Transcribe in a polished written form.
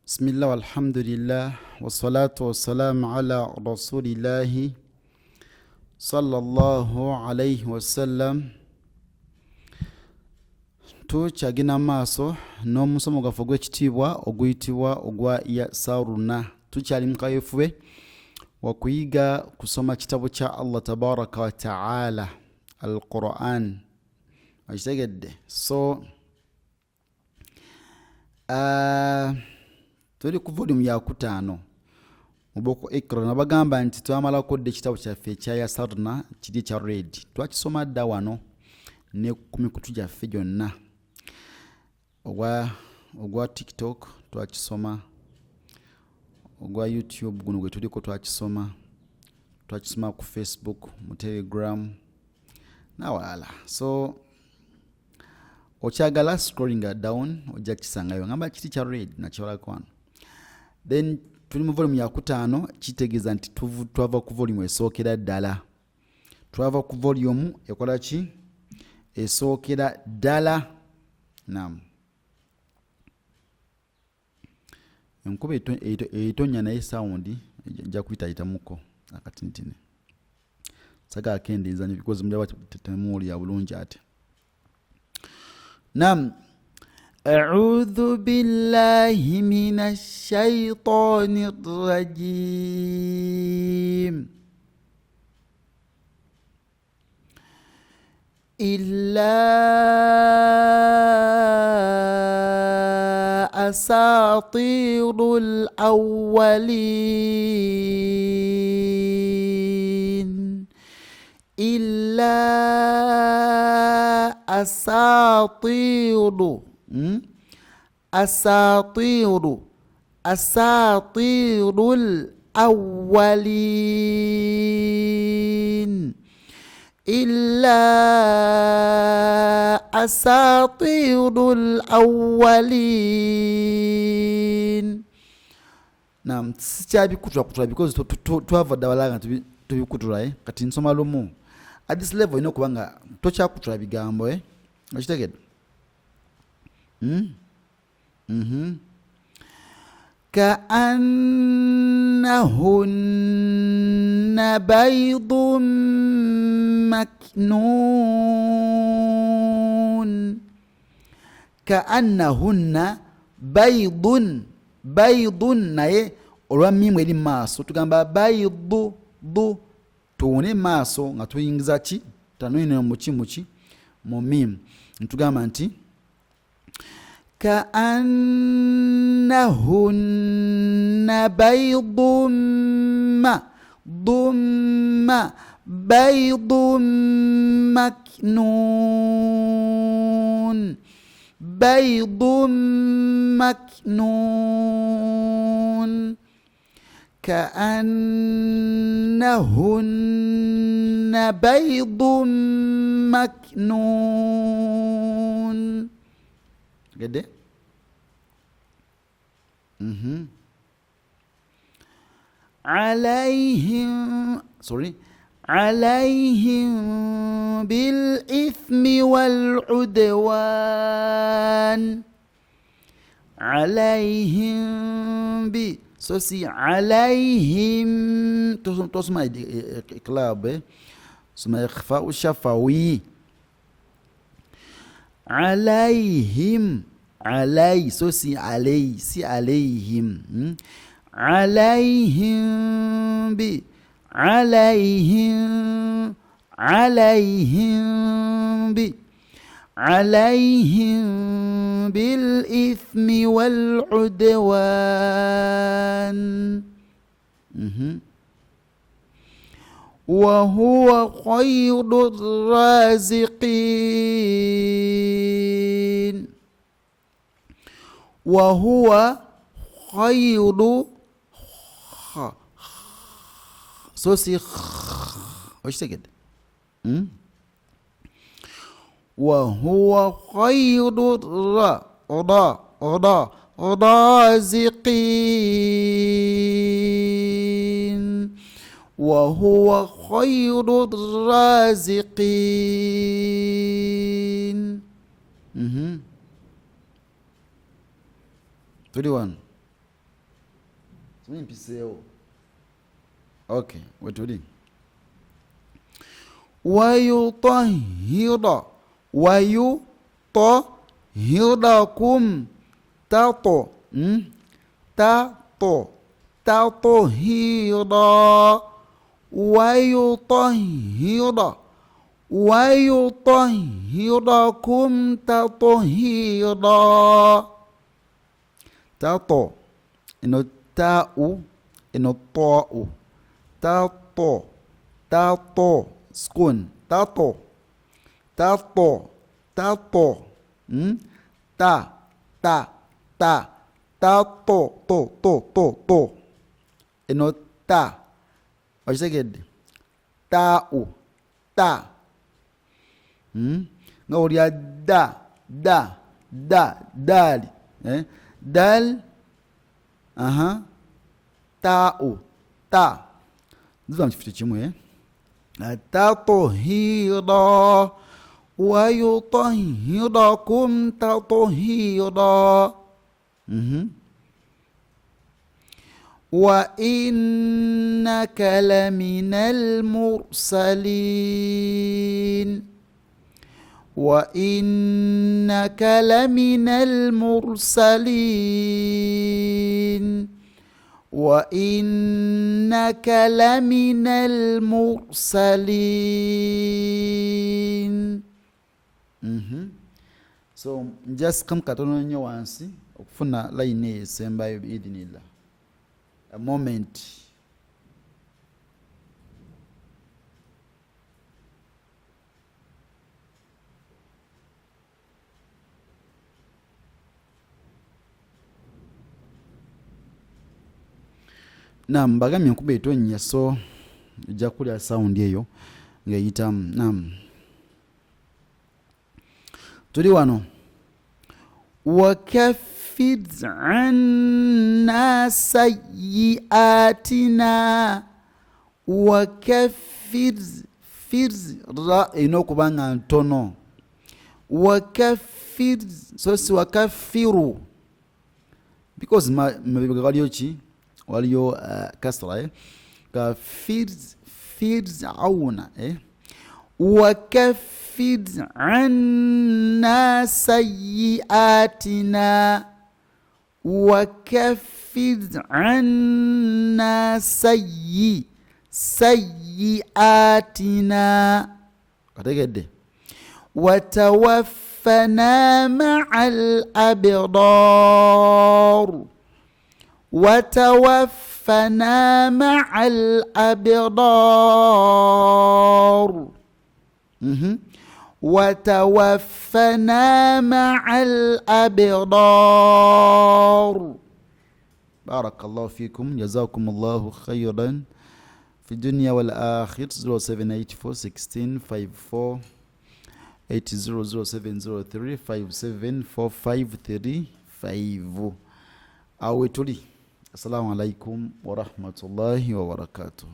بسم الله والحمد لله والصلاة والسلام على رسول الله صلى الله عليه وسلم. tukyagenda maaso n'omusomo gwaffe ogw'ekitiibwa oguyitibwa ogwa yasaruna. tukyali mu kaweefube wakuyiga kusoma kitabo kya Allah tabaraka wa ta'ala al-Quran. Akitegedde? So tuli ku volume ya 5 muboko Ikra. Nabagamba nti twamalako dde ekitabo kyaffe ekya yasaruna kiri kya red. Twakisoma dda wano ne ku mikutu gyaffe gyonna. ogwa TikTok twakisoma, ogwa YouTube guno gwe tuliko twakisoma ku Facebook, mu Telegram nawalala. So okyagala scrolling down ojja kisangayo ngamba kiti kya red nakyolako wano. Then tuli mu volume ya 5, kitegeeza nti twava ku volume esookera ddala. Twava ku volume ekola ki? Esookera ddala. Naam. Enkuba etonya naye sound nja kuyitayitamuko akatintine. Saga akendeeza because mujaba temuwulira bulungi ate. Naam. أعوذ بالله من الشيطان الرجيم. إلا أساطير الأولين. إلا أساطير الأولين. إلا أساطير الأولين. Naam, sikyabikutura because twava ddawala tubikutura kati nsoma lumu. At this level ino kubanga tokyakutura bigambo okitegedde. كأنهن بيض مكنون. كأنهن بيض naye olwamimu eri maaso tugamba baydu tuwone maaso nga tuyingiza ki tanwine muki mu mimu ntugamba nti كأنهن بيض بيض مكنون. بيض مكنون. كأنهن بيض مكنون. Get it? عليهم بالإثم والعدوان. عليهم عليهم تسمع إقلاب اسمها إخفاء الشفوي. عليهم عليهم عليهم بالإثم والعدوان. وهو خير الرازقين. وهو خير وهو خير الرازقين. وهو خير الرازقين. 31. mpiseo. Okay, wetuli. Wayutahhira wayutahhirakum tato tato tatohira wayutahhirakum tatohira. Tato ino ta'u ino ta'u tato skun tato tato to ino ta wajisegede ta'u ta ngaulia dali dal ta'u ta ndiva mchifute chimwe tatohira wayutahhirakum tatohira. Wa innaka laminal mursalin wa innaka laminal mursalin wa innaka laminal mursalin. So just come katono nyo wansi okufuna line esembayo biidinillah. A moment. Naam, bagamye nkube etonya so ejja kulya sound eyo ngeyitamu. Naam, tuli wano. وكفر عنا سيئاتنا وكفر را inokubanga ntono وكفر so si وكفروا because waliyo chi waliyo kasra كفر فرعون وكفر عنا سيئاتنا وكفر عنا سيئاتنا وتوفنا مع الأبرار وتوفنا مع الأبرار. وتوفنا مع الأبرار. بارك الله فيكم جزاكم الله خيرا في الدنيا والآخر. 0784 16 54 80 0703 574535 awetuli. Assalamu alaikum wa rahmatullahi wa barakatuh.